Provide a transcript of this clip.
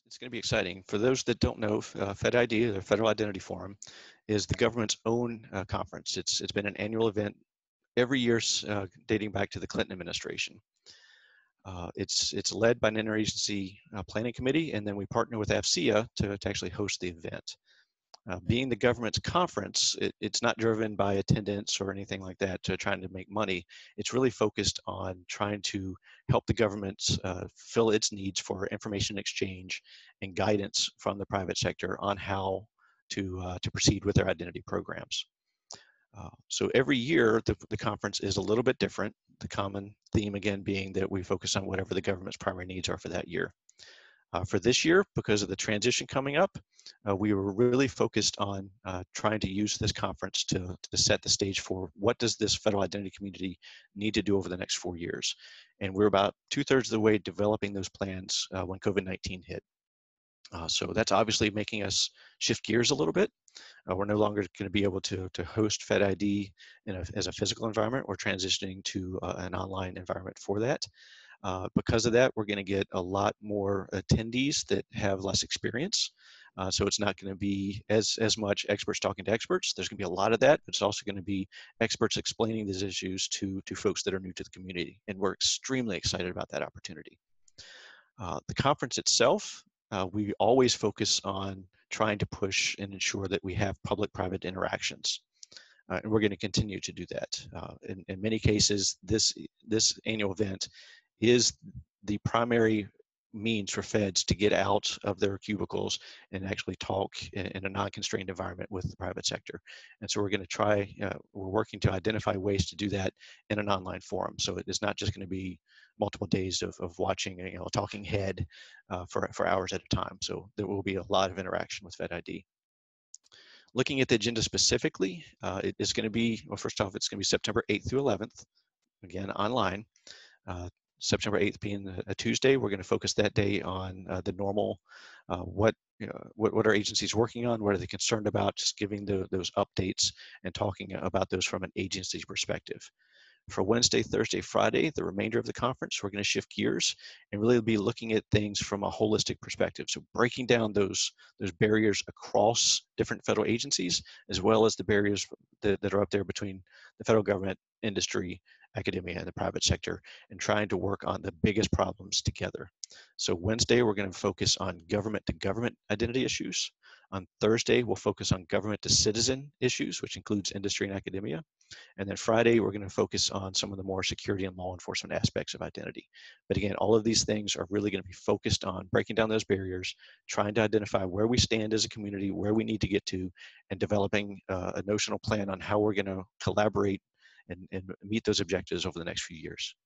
It's going to be exciting. For those that don't know, FedID, the Federal Identity Forum, is the government's own conference. It's been an annual event every year dating back to the Clinton administration. It's led by an interagency planning committee, and then we partner with AFCEA to actually host the event. Being the government's conference, it's not driven by attendance or anything like that to trying to make money. It's really focused on trying to help the government fill its needs for information exchange and guidance from the private sector on how to proceed with their identity programs. So every year, the conference is a little bit different. The common theme, again, being that we focus on whatever the government's primary needs are for that year. For this year, because of the transition coming up, we were really focused on trying to use this conference to set the stage for what does this federal identity community need to do over the next 4 years. And we're about 2/3 of the way developing those plans when COVID-19 hit. So that's obviously making us shift gears a little bit. We're no longer going to be able to host FedID as a physical environment. We're transitioning to an online environment for that. Because of that, we're going to get a lot more attendees that have less experience. So it's not going to be as much experts talking to experts. There's going to be a lot of that, but it's also going to be experts explaining these issues to folks that are new to the community. And we're extremely excited about that opportunity. The conference itself, we always focus on trying to push and ensure that we have public-private interactions. And we're going to continue to do that. In many cases, this annual event is the primary means for feds to get out of their cubicles and actually talk in a non-constrained environment with the private sector. And so we're going to try, we're working to identify ways to do that in an online forum. So it's not just going to be multiple days of watching a talking head for hours at a time. So there will be a lot of interaction with FedID. Looking at the agenda specifically, it is going to be, well, first off, it's going to be September 8th through 11th, again, online. September 8th being a Tuesday, we're going to focus that day on the normal, what are agencies working on, what are they concerned about, just giving those updates and talking about those from an agency's perspective. For Wednesday, Thursday, Friday, the remainder of the conference, we're going to shift gears and really be looking at things from a holistic perspective. So breaking down those barriers across different federal agencies, as well as the barriers that are up there between the federal government, industry, academia, and the private sector, and trying to work on the biggest problems together. So Wednesday, we're going to focus on government-to-government identity issues. On Thursday, we'll focus on government-to-citizen issues, which includes industry and academia. And then Friday, we're going to focus on some of the more security and law enforcement aspects of identity. But again, all of these things are really going to be focused on breaking down those barriers, trying to identify where we stand as a community, where we need to get to, and developing a notional plan on how we're going to collaborate and meet those objectives over the next few years.